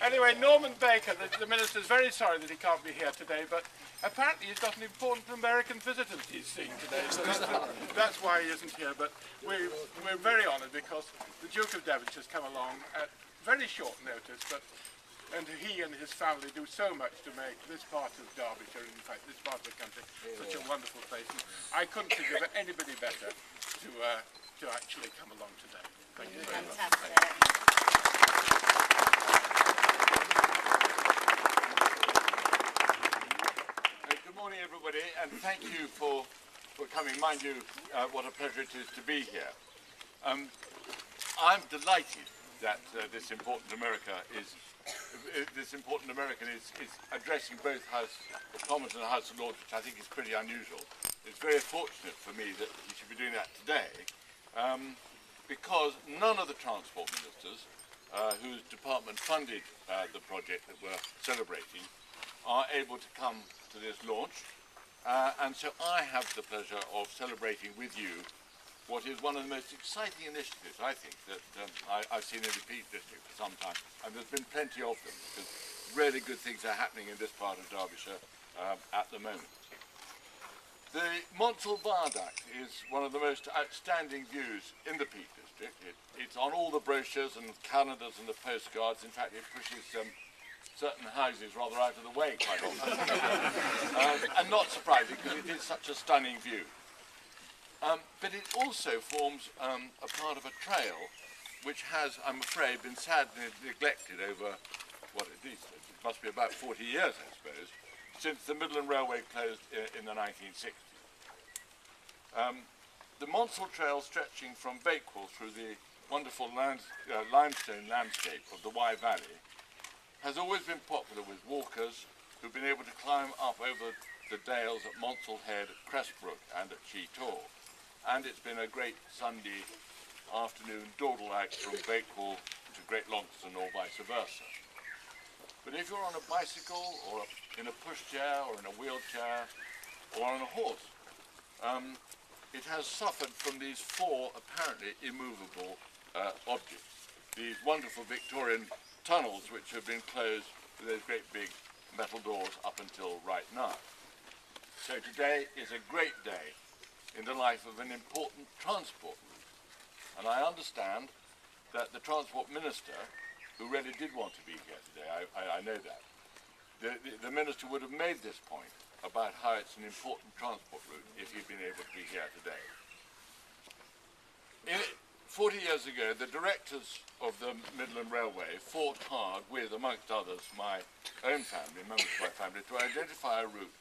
Anyway, Norman Baker, the minister, is very sorry that he can't be here today, but apparently he's got an important American visitor that he's seeing today, so that's why he isn't here. But we're very honoured because the Duke of Devonshire has come along at very short notice, and he and his family do so much to make this part of Derbyshire, in fact this part of the country, such a wonderful place. And I couldn't think of anybody better to actually come along today. Thank you very much. Good morning, everybody, and thank you for coming. Mind you, what a pleasure it is to be here. I'm delighted that this important American is addressing both House of Commons and the House of Lords, which I think is pretty unusual. It's very fortunate for me that he should be doing that today, because none of the transport ministers whose department funded the project that we're celebrating are able to come to this launch, and so I have the pleasure of celebrating with you what is one of the most exciting initiatives, I think, that I've seen in the Peak District for some time, and there's been plenty of them, because really good things are happening in this part of Derbyshire at the moment. The Monsal Viaduct is one of the most outstanding views in the Peak District. It's on all the brochures and calendars and the postcards. In fact, it pushes certain houses rather out of the way quite often. And not surprising, because it is such a stunning view. But it also forms a part of a trail which has, I'm afraid, been sadly neglected over, what it is, it must be about 40 years, I suppose, since the Midland Railway closed in the 1960s. The Monsal Trail, stretching from Bakewell through the wonderful limestone landscape of the Wye Valley, has always been popular with walkers who've been able to climb up over the dales at Monsal Head, at Crestbrook and at Chee Tor. And it's been a great Sunday afternoon dawdle out from Bakewell to Great Longston or vice versa. But if you're on a bicycle or in a pushchair or in a wheelchair or on a horse, it has suffered from these four apparently immovable objects. These wonderful Victorian tunnels which have been closed with those great big metal doors up until right now. So today is a great day in the life of an important transport route. And I understand that the Transport Minister, who really did want to be here today, I know that, the Minister would have made this point about how it's an important transport route if he'd been able to be here today. 40 years ago, the directors of the Midland Railway fought hard with, amongst others, my own family, members of my family, to identify a route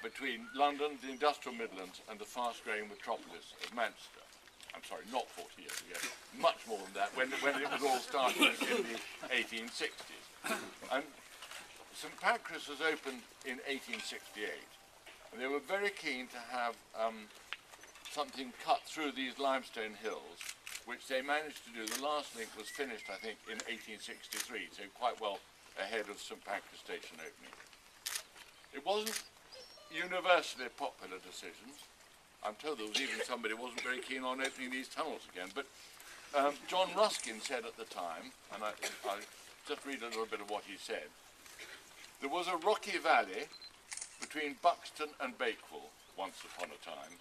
between London, the industrial Midlands, and the fast-growing metropolis of Manchester. I'm sorry, not 40 years ago, much more than that, when it was all started in the 1860s. And St Pancras was opened in 1868, and they were very keen to have something cut through these limestone hills, which they managed to do. The last link was finished, I think, in 1863, so quite well ahead of St Pancras Station opening. It wasn't universally a popular decision. I'm told there was even somebody who wasn't very keen on opening these tunnels again, but John Ruskin said at the time, and I'll just read a little bit of what he said, there was a rocky valley between Buxton and Bakewell once upon a time,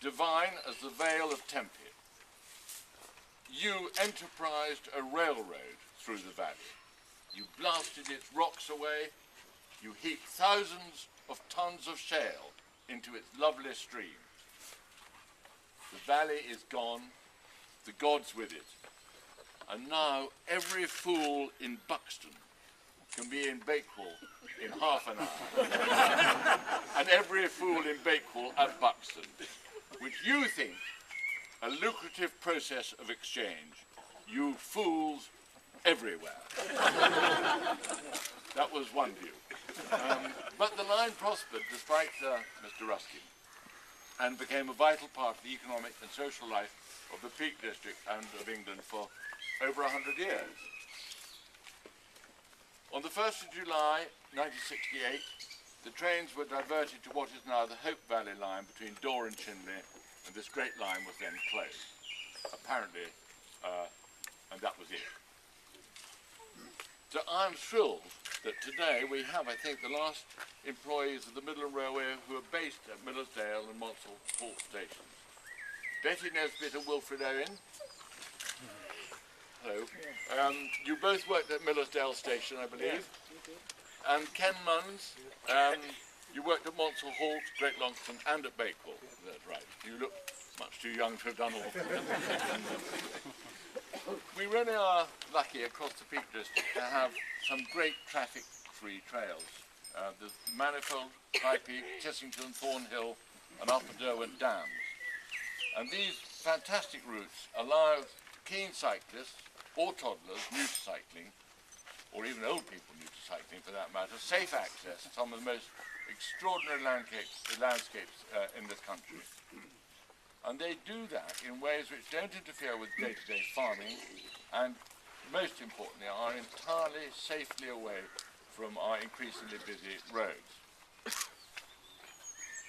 divine as the Vale of Tempe. You enterprised a railroad through the valley. You blasted its rocks away. You heaped thousands of tons of shale into its lovely stream. The valley is gone, the gods with it. And now every fool in Buxton can be in Bakewell in half an hour. And every fool in Bakewell at Buxton, which you think a lucrative process of exchange, you fools everywhere. That was one view. But the line prospered despite Mr. Ruskin, and became a vital part of the economic and social life of the Peak District and of England for over 100 years. On the 1st of July 1968, the trains were diverted to what is now the Hope Valley line between Dore and Chinley, and this great line was then closed, apparently and that was it. So I'm thrilled that today we have, I think, the last employees of the Midland Railway who are based at Millersdale and Monsal Trail stations. Betty Nesbitt and Wilfred Owen. Hello. You both worked at Millersdale Station, I believe. And Ken Munns, you worked at Monsal Halt, Great Longston, and at Bakewell. That's right. You look much too young to have done all. We really are lucky across the Peak District to have some great traffic-free trails. The Manifold, High Peak, Chessington, Thornhill, and Upper Derwent Dams. And these fantastic routes allow keen cyclists or toddlers new to cycling, or even old people new to cycling for that matter, safe access to some of the most extraordinary landscapes in this country. And they do that in ways which don't interfere with day-to-day farming and, most importantly, are entirely safely away from our increasingly busy roads.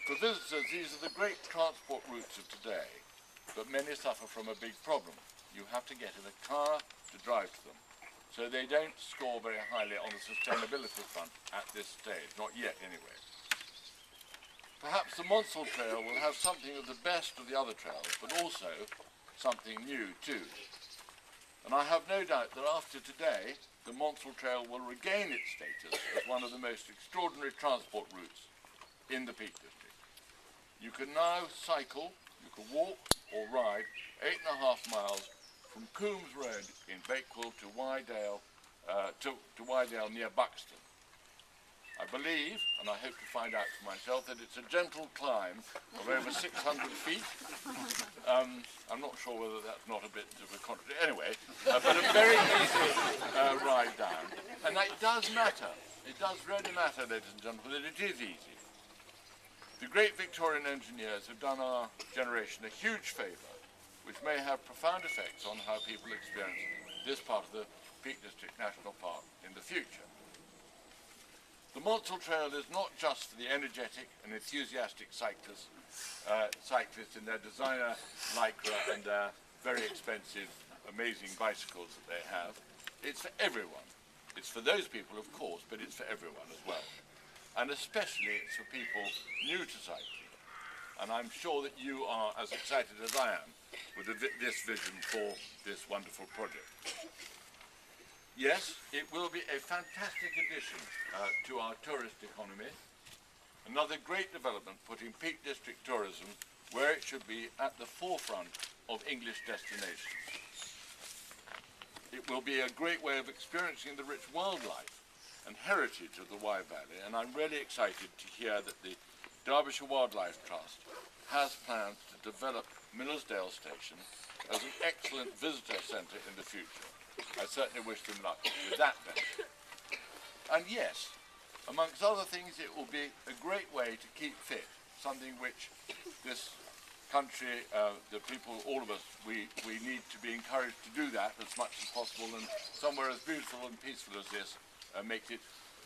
For visitors, these are the great transport routes of today, but many suffer from a big problem. You have to get in a car to drive to them, so they don't score very highly on the sustainability front at this stage, not yet anyway. Perhaps the Monsal Trail will have something of the best of the other trails, but also something new too. And I have no doubt that after today, the Monsal Trail will regain its status as one of the most extraordinary transport routes in the Peak District. You can now cycle, you can walk or ride 8.5 miles from Coombs Road in Bakewell to Wye Dale, to Wye Dale near Buxton. I believe, and I hope to find out for myself, that it's a gentle climb of over 600 feet. I'm not sure whether that's not a bit of a contradiction. Anyway, but a very easy ride down. And that does matter. It does really matter, ladies and gentlemen, that it is easy. The great Victorian engineers have done our generation a huge favour, which may have profound effects on how people experience this part of the Peak District National Park in the future. The Monsal Trail is not just for the energetic and enthusiastic cyclists in their designer lycra and their very expensive, amazing bicycles that they have. It's for everyone. It's for those people, of course, but it's for everyone as well. And especially it's for people new to cycling. And I'm sure that you are as excited as I am with this vision for this wonderful project. Yes, it will be a fantastic addition to our tourist economy. Another great development putting Peak District tourism where it should be at the forefront of English destinations. It will be a great way of experiencing the rich wildlife and heritage of the Wye Valley, and I'm really excited to hear that the Derbyshire Wildlife Trust has plans to develop Millersdale Station as an excellent visitor centre in the future. I certainly wish them luck with that venture. And yes, amongst other things, it will be a great way to keep fit, something which this country, the people, all of us, we need to be encouraged to do that as much as possible, and somewhere as beautiful and peaceful as this makes it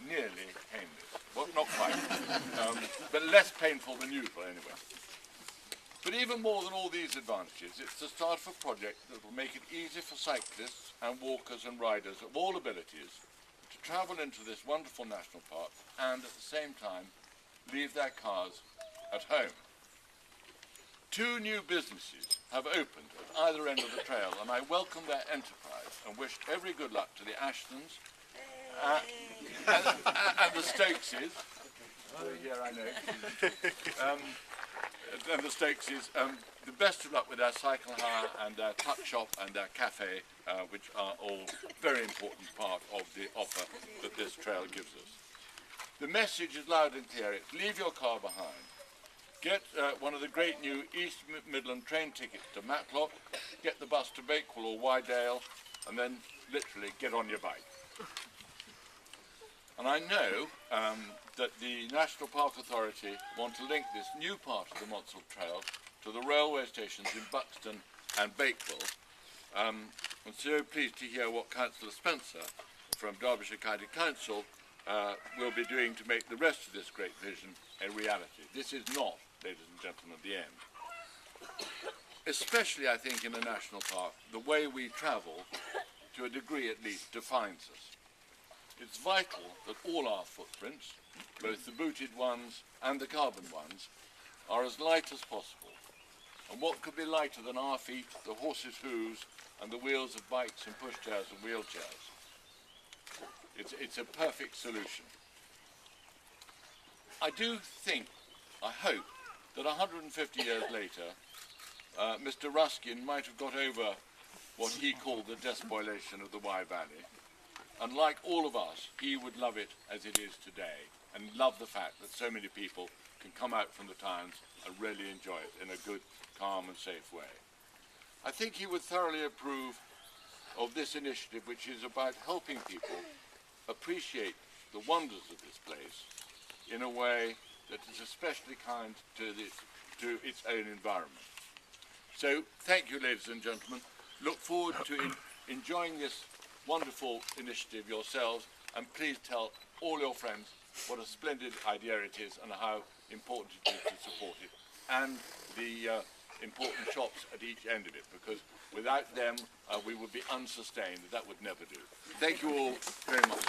nearly painless. Well, not quite, but less painful than usual anyway. But even more than all these advantages, it's the start of a project that will make it easy for cyclists and walkers and riders of all abilities to travel into this wonderful national park and at the same time leave their cars at home. 2 new businesses have opened at either end of the trail, and I welcome their enterprise and wish every good luck to the Ashtons and the Stokeses. Here I know. And the Stokeses. The best of luck with their cycle hire and their tuck shop and their cafe, which are all very important part of the offer that this trail gives us. The message is loud and clear. It's leave your car behind. Get one of the great new East Midland train tickets to Matlock, get the bus to Bakewell or Wye Dale, and then literally get on your bike. And I know that the National Park Authority want to link this new part of the Monsal Trail to the railway stations in Buxton and Bakewell. I'm so pleased to hear what Councillor Spencer from Derbyshire County Council will be doing to make the rest of this great vision a reality. This is not, ladies and gentlemen, the end. Especially, I think, in a national park, the way we travel to a degree at least, defines us. It's vital that all our footprints, both the booted ones and the carbon ones, are as light as possible. And what could be lighter than our feet, the horses' hooves, and the wheels of bikes and pushchairs and wheelchairs? It's a perfect solution. I do think, I hope, that 150 years later, Mr. Ruskin might have got over what he called the despoilation of the Wye Valley. And like all of us, he would love it as it is today, and love the fact that so many people can come out from the towns and really enjoy it in a good, calm and safe way. I think he would thoroughly approve of this initiative, which is about helping people appreciate the wonders of this place in a way that is especially kind to its own environment. So, thank you, ladies and gentlemen. Look forward to enjoying this wonderful initiative yourselves, and please tell all your friends what a splendid idea it is and how important it is to support it, and the important shops at each end of it, because without them we would be unsustained. That would never do. Thank you all very much.